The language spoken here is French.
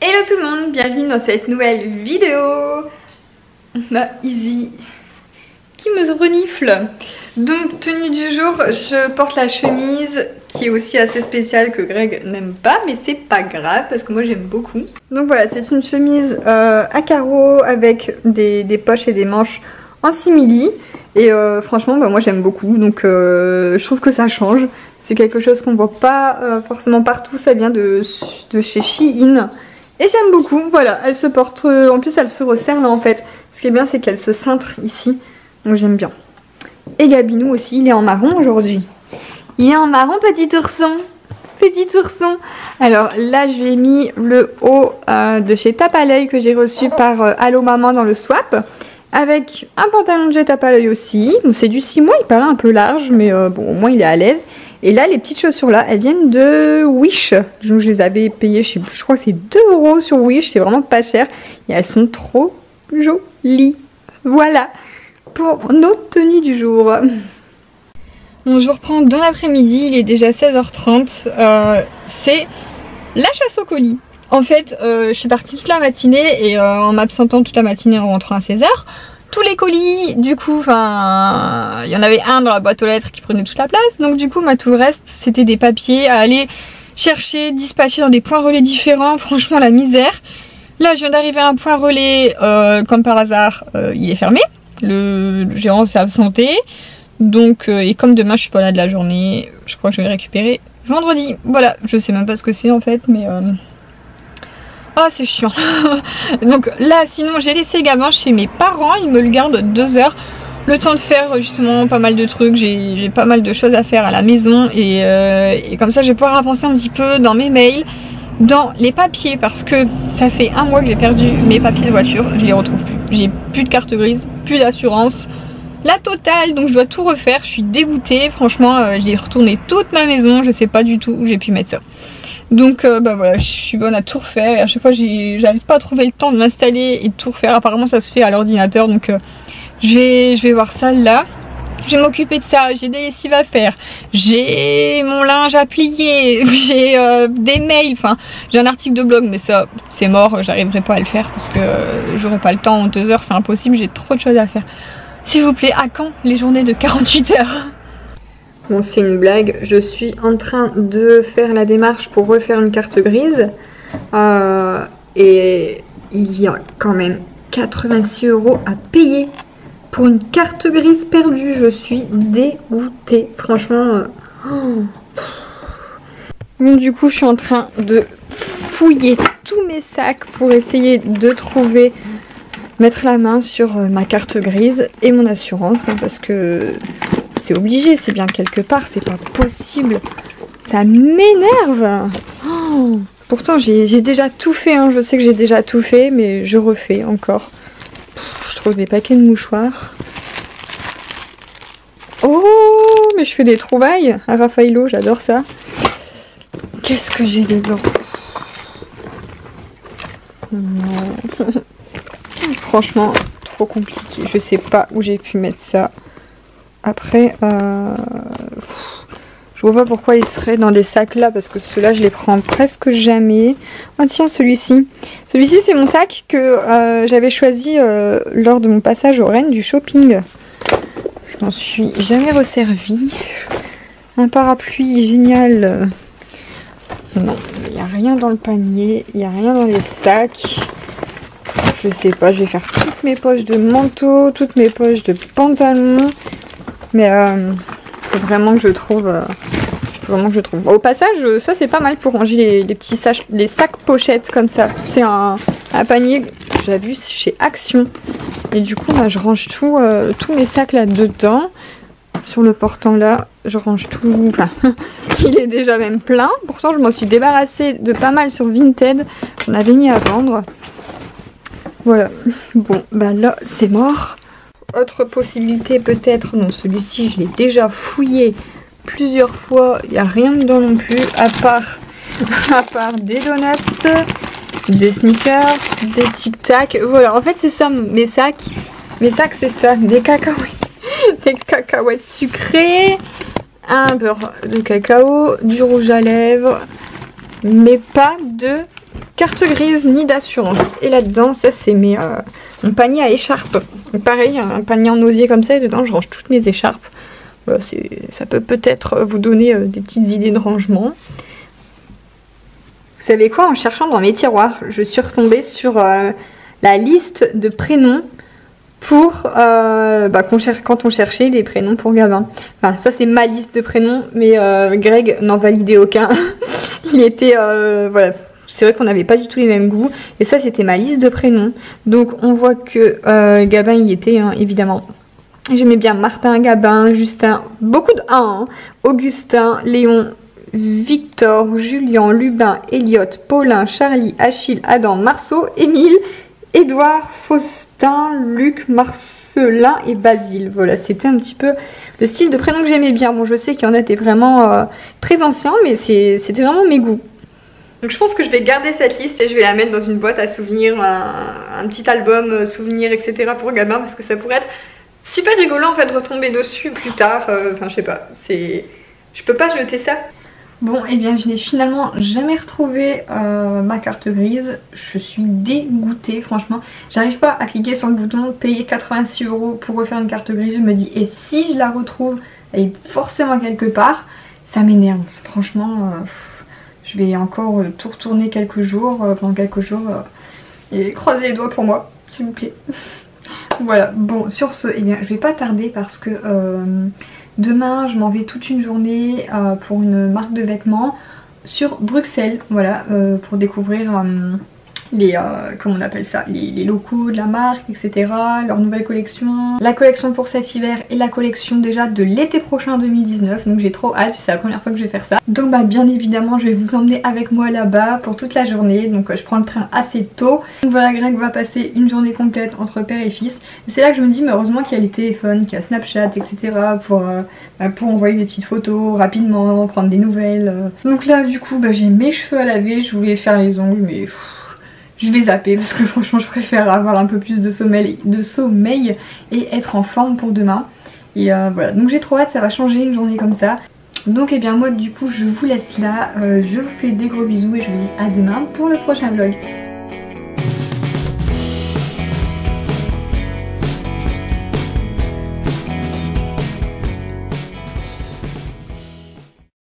Hello tout le monde, bienvenue dans cette nouvelle vidéo. On a Izzy qui me renifle. Donc tenue du jour, je porte la chemise qui est aussi assez spéciale que Greg n'aime pas, mais c'est pas grave parce que moi j'aime beaucoup. Donc voilà, c'est une chemise à carreaux avec des poches et des manches en simili. Et franchement moi j'aime beaucoup, donc je trouve que ça change. C'est quelque chose qu'on voit pas forcément partout, ça vient de chez Shein. Et j'aime beaucoup, voilà, elle se porte, en plus elle se resserre là en fait. Ce qui est bien c'est qu'elle se cintre ici, donc j'aime bien. Et Gabinou aussi, il est en marron aujourd'hui. Il est en marron petit ourson, petit ourson. Alors là je lui ai mis le haut de chez Tape à l'œil que j'ai reçu par Allo Maman dans le swap. Avec un pantalon de chez Tape à l'œil aussi, c'est du 6 mois, il paraît un peu large mais bon au moins il est à l'aise. Et là, les petites chaussures là, elles viennent de Wish. Je les avais payées, je crois que c'est 2 € sur Wish. C'est vraiment pas cher. Et elles sont trop jolies. Voilà pour nos tenues du jour. Bon, je reprends dans l'après-midi. Il est déjà 16h30. C'est la chasse au colis. En fait, je suis partie toute la matinée et en m'absentant toute la matinée en rentrant à 16h. Tous les colis, du coup, enfin, il y en avait un dans la boîte aux lettres qui prenait toute la place. Donc du coup, tout le reste, c'était des papiers à aller chercher, dispatcher dans des points relais différents. Franchement, la misère. Là, je viens d'arriver à un point relais, comme par hasard, il est fermé. Le gérant s'est absenté. Donc, et comme demain, je suis pas là de la journée, je crois que je vais le récupérer vendredi. Voilà, je sais même pas ce que c'est en fait, mais... Oh c'est chiant. Donc là sinon j'ai laissé Gabin chez mes parents, ils me le gardent 2 heures. Le temps de faire justement pas mal de trucs, j'ai pas mal de choses à faire à la maison et comme ça je vais pouvoir avancer un petit peu dans mes mails, dans les papiers parce que ça fait 1 mois que j'ai perdu mes papiers de voiture, je les retrouve plus. J'ai plus de carte grise, plus d'assurance, la totale, donc je dois tout refaire, je suis dégoûtée. Franchement j'ai retourné toute ma maison, je sais pas du tout où j'ai pu mettre ça. Donc bah voilà, je suis bonne à tout refaire et à chaque fois j'arrive pas à trouver le temps de m'installer et de tout refaire. Apparemment ça se fait à l'ordinateur, donc je vais voir ça là. Je vais m'occuper de ça, j'ai des lessives à faire, j'ai mon linge à plier, j'ai des mails, enfin j'ai un article de blog mais ça c'est mort, j'arriverai pas à le faire parce que j'aurai pas le temps en 2 heures, c'est impossible, j'ai trop de choses à faire. S'il vous plaît, à quand les journées de 48 heures? Bon, c'est une blague, je suis en train de faire la démarche pour refaire une carte grise et il y a quand même 86 € à payer pour une carte grise perdue. Je suis dégoûtée, franchement. Bon, du coup, je suis en train de fouiller tous mes sacs pour essayer de trouver, mettre la main sur ma carte grise et mon assurance hein, parce que... c'est obligé, c'est bien quelque part, c'est pas possible. Ça m'énerve. Oh, pourtant j'ai déjà tout fait, hein. Je sais que j'ai déjà tout fait, mais je refais encore. Je trouve des paquets de mouchoirs. Oh, mais je fais des trouvailles à Raffaello, j'adore ça. Qu'est-ce que j'ai dedans? Non. Franchement, trop compliqué. Je sais pas où j'ai pu mettre ça. Après, je vois pas pourquoi il serait dans des sacs là, parce que ceux-là je les prends presque jamais. Oh tiens, celui-ci. Celui-ci c'est mon sac que j'avais choisi lors de mon passage au Rennes du shopping. Je m'en suis jamais resservi. Un parapluie génial. Non, il n'y a rien dans le panier, il n'y a rien dans les sacs. Je sais pas, je vais faire toutes mes poches de manteau, toutes mes poches de pantalon. Mais faut vraiment que je trouve. Au passage, ça c'est pas mal pour ranger les petits sacs, les sacs pochettes comme ça. C'est un panier que j'ai vu chez Action. Et du coup, là, je range tous mes sacs là-dedans. Sur le portant là, je range tout. Enfin, il est déjà même plein. Pourtant, je m'en suis débarrassée de pas mal sur Vinted. J'en avais mis à vendre. Voilà. Bon, bah là, c'est mort. Autre possibilité peut-être, non celui-ci je l'ai déjà fouillé plusieurs fois, il n'y a rien dedans non plus à part des donuts, des sneakers, des tic-tac, voilà en fait c'est ça mes sacs c'est ça, des cacahuètes sucrées, un beurre de cacao, du rouge à lèvres, mais pas de carte grise ni d'assurance. Et là-dedans, ça c'est mon panier à écharpes. Pareil, un panier en osier comme ça et dedans je range toutes mes écharpes. Voilà, ça peut peut-être vous donner des petites idées de rangement. Vous savez quoi, en cherchant dans mes tiroirs, je suis retombée sur la liste de prénoms pour quand on cherchait des prénoms pour Gabin. Enfin, ça c'est ma liste de prénoms, mais Greg n'en validait aucun. Il était voilà, c'est vrai qu'on n'avait pas du tout les mêmes goûts. Et ça c'était ma liste de prénoms. Donc on voit que Gabin y était, hein, évidemment. J'aimais bien Martin, Gabin, Justin, beaucoup de 1, hein. Augustin, Léon, Victor, Julien, Lubin, Elliot, Paulin, Charlie, Achille, Adam, Marceau, Émile, Édouard, Faustin, Luc, Marcelin et Basile. Voilà, c'était un petit peu le style de prénom que j'aimais bien. Bon, je sais qu'il y en a des vraiment très anciens, mais c'était vraiment mes goûts. Donc je pense que je vais garder cette liste et je vais la mettre dans une boîte à souvenirs, un petit album souvenirs, etc. pour Gabin, parce que ça pourrait être super rigolo en fait de retomber dessus plus tard. Enfin, je sais pas, je peux pas jeter ça. Bon, et bien je n'ai finalement jamais retrouvé ma carte grise. Je suis dégoûtée, franchement. J'arrive pas à cliquer sur le bouton payer 86 € pour refaire une carte grise. Je me dis, et si je la retrouve, elle est forcément quelque part. Ça m'énerve, franchement. Je vais encore tout retourner quelques jours, pendant quelques jours. Et croisez les doigts pour moi, s'il vous plaît. Voilà, bon, sur ce, eh bien, je vais pas tarder parce que demain, je m'en vais toute une journée pour une marque de vêtements sur Bruxelles, voilà, pour découvrir comment on appelle ça, les locaux de la marque, etc. Leur nouvelle collection, la collection pour cet hiver et la collection déjà de l'été prochain 2019. Donc j'ai trop hâte, c'est la première fois que je vais faire ça. Donc bah bien évidemment je vais vous emmener avec moi là-bas pour toute la journée. Donc je prends le train assez tôt. Donc voilà, Greg va passer une journée complète entre père et fils. Et c'est là que je me dis mais heureusement qu'il y a les téléphones, qu'il y a Snapchat, etc. pour envoyer des petites photos rapidement, prendre des nouvelles. Donc là du coup bah, j'ai mes cheveux à laver, je voulais faire les ongles mais... je vais zapper parce que franchement je préfère avoir un peu plus de sommeil et être en forme pour demain. Et voilà, donc j'ai trop hâte, ça va changer une journée comme ça. Donc et bien moi du coup je vous laisse là, je vous fais des gros bisous et je vous dis à demain pour le prochain vlog.